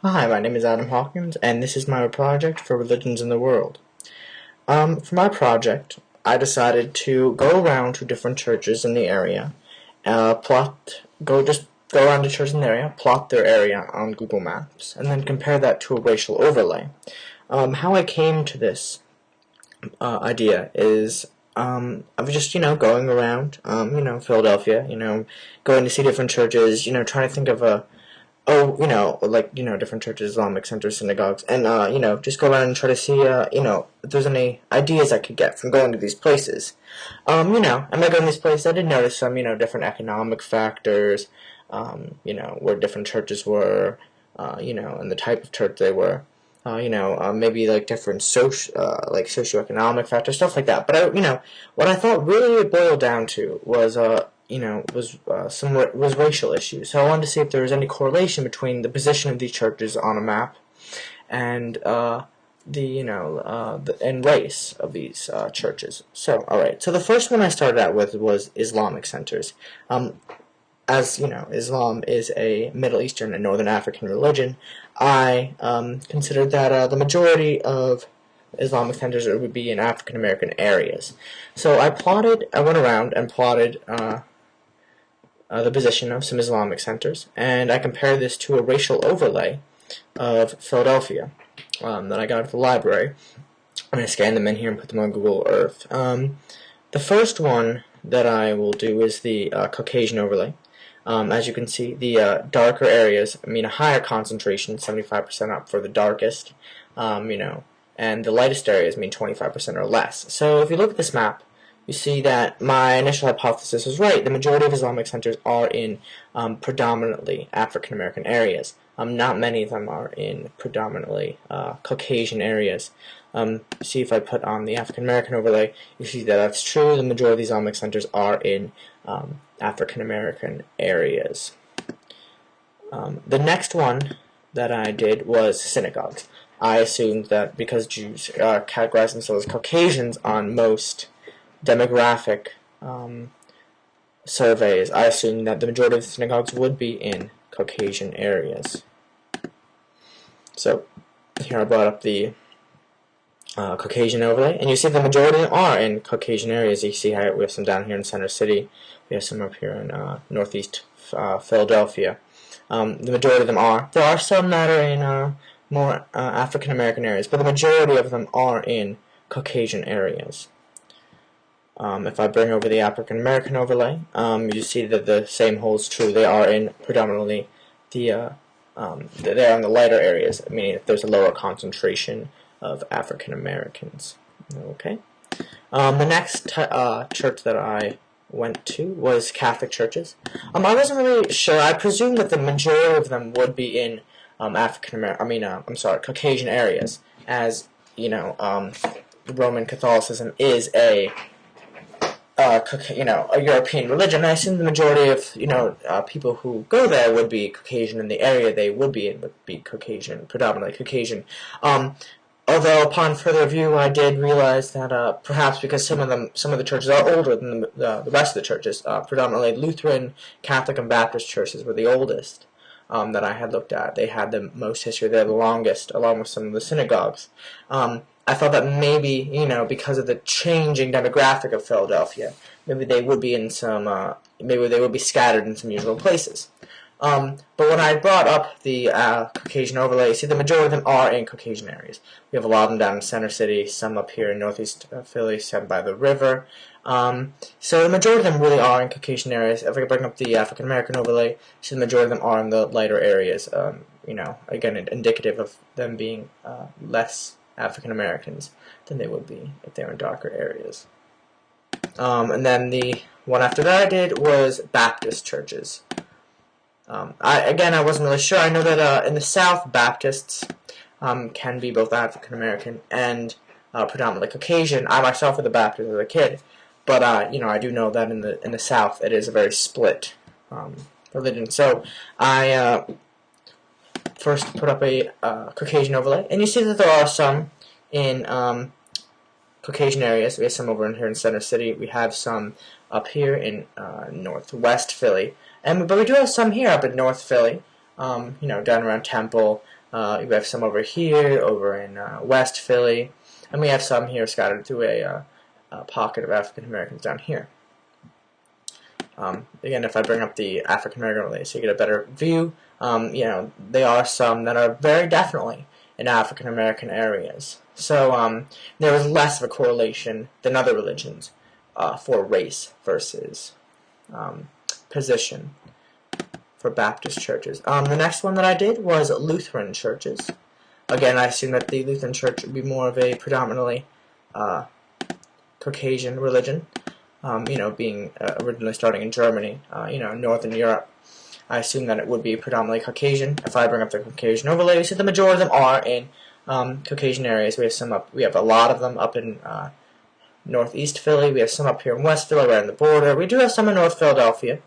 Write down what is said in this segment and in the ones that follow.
Hi, my name is Adam Hawkins, and this is my project for Religions in the World. For my project, I decided to go around to different churches in the area, go around to churches in the area, plot their area on Google Maps, and then compare that to a racial overlay. How I came to this idea is I was just, going around, Philadelphia, going to see different churches, trying to think of different churches, Islamic centers, synagogues, and, just go around and try to see, if there's any ideas I could get from going to these places. Am I going to these places? I did notice some, different economic factors, where different churches were, and the type of church they were. Maybe like different socioeconomic factors, stuff like that. But what I thought really it boiled down to was was racial issues. So I wanted to see if there was any correlation between the position of these churches on a map and and race of these churches. So, all right. So the first one I started out with was Islamic centers. As you know, Islam is a Middle Eastern and Northern African religion. I considered that the majority of Islamic centers would be in African American areas. So I went around and plotted the position of some Islamic centers, and I compared this to a racial overlay of Philadelphia that I got at the library. I'm going to scan them in here and put them on Google Earth. The first one that I will do is the Caucasian overlay. As you can see, the darker areas mean a higher concentration, 75% up for the darkest, and the lightest areas mean 25% or less. So if you look at this map, you see that my initial hypothesis was right. The majority of Islamic centers are in predominantly African American areas. Not many of them are in predominantly Caucasian areas. See if I put on the African American overlay, you see that that's true. The majority of the Islamic centers are in African American areas. The next one that I did was synagogues. I assumed that because Jews categorize themselves as Caucasians on most demographic surveys, I assumed that the majority of the synagogues would be in Caucasian areas. So here I brought up the Caucasian overlay, and you see the majority are in Caucasian areas. You see how we have some down here in Center City, we have some up here in northeast Philadelphia. The majority of them are. There are some that are in more African American areas, but the majority of them are in Caucasian areas. If I bring over the African American overlay, you see that the same holds true. They are in predominantly they're in the lighter areas, meaning that there's a lower concentration of African Americans. Okay. The next church that I went to was Catholic churches. I wasn't really sure. I presumed that the majority of them would be in Caucasian areas, as Roman Catholicism is a European religion. I assume the majority of people who go there would be Caucasian in the area they would be in, would be Caucasian, predominantly Caucasian. Although upon further review, I did realize that perhaps because some of the churches are older than the rest of the churches, predominantly Lutheran, Catholic, and Baptist churches were the oldest that I had looked at. They had the most history. They're the longest, along with some of the synagogues. I thought that maybe, because of the changing demographic of Philadelphia, maybe they would be in maybe they would be scattered in some usual places. But when I brought up the Caucasian overlay, you see the majority of them are in Caucasian areas. We have a lot of them down in Center City, some up here in northeast Philly, some by the river. So the majority of them really are in Caucasian areas. If I bring up the African American overlay, see the majority of them are in the lighter areas. Again, indicative of them being less African Americans than they would be if they were in darker areas. And then the one after that I did was Baptist churches. I wasn't really sure. I know that in the South, Baptists can be both African American and predominantly Caucasian. I myself was a Baptist as a kid, but I do know that in the South it is a very split religion. So I first put up a Caucasian overlay, and you see that there are some in Caucasian areas. We have some over here in Center City. We have some up here in northwest Philly. But we do have some here up in North Philly, down around Temple, We have some over here, over in West Philly, and we have some here scattered through a pocket of African Americans down here. Again, if I bring up the African American relays, so you get a better view. There are some that are very definitely in African American areas. So there is less of a correlation than other religions for race versus position for Baptist churches. The next one that I did was Lutheran churches. Again, I assume that the Lutheran church would be more of a predominantly Caucasian religion. Being originally starting in Germany, Northern Europe. I assume that it would be predominantly Caucasian. If I bring up the Caucasian overlay, we see the majority of them are in Caucasian areas. We have a lot of them up in Northeast Philly. We have some up here in West Philly, right on the border. We do have some in North Philadelphia.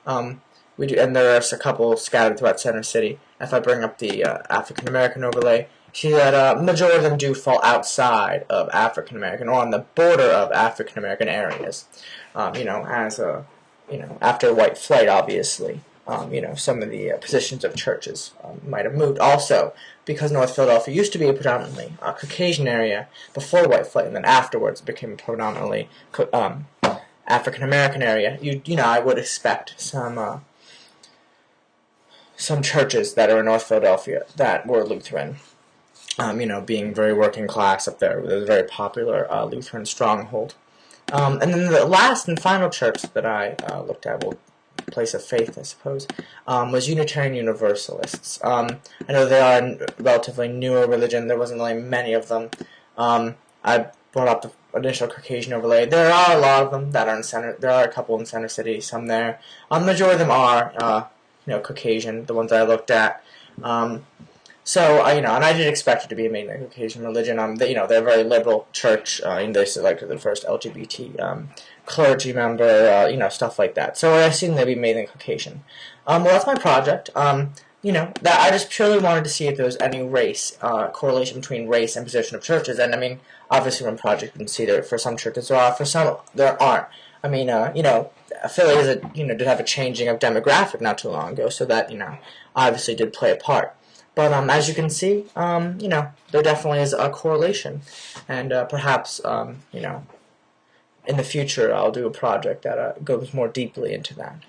And there are a couple scattered throughout Center City. If I bring up the African American overlay, see that majority of them do fall outside of African American or on the border of African American areas. After white flight, obviously, some of the positions of churches might have moved. Also, because North Philadelphia used to be a predominantly Caucasian area before white flight, and then afterwards it became a predominantly African American area. I would expect some churches that are in North Philadelphia that were Lutheran. Being very working class up there, it was a very popular Lutheran stronghold. And then the last and final church that I looked at, place of faith, I suppose, was Unitarian Universalists. I know they are a relatively newer religion. There wasn't really many of them. I brought up the initial Caucasian overlay. There are a lot of them that are in Center. There are a couple in Center City, some there. The majority of them are, Caucasian. The ones I looked at. So, and I did expect it to be a mainly Caucasian religion. They're a very liberal church. They selected the first LGBT clergy member, stuff like that. So I assume they'd be mainly Caucasian. That's my project. That I just purely wanted to see if there was any race correlation between race and position of churches. And obviously, one project you can see that for some churches there are, for some there aren't. Philly did have a changing of demographic not too long ago, so that obviously did play a part. But as you can see, there definitely is a correlation, and perhaps in the future I'll do a project that goes more deeply into that.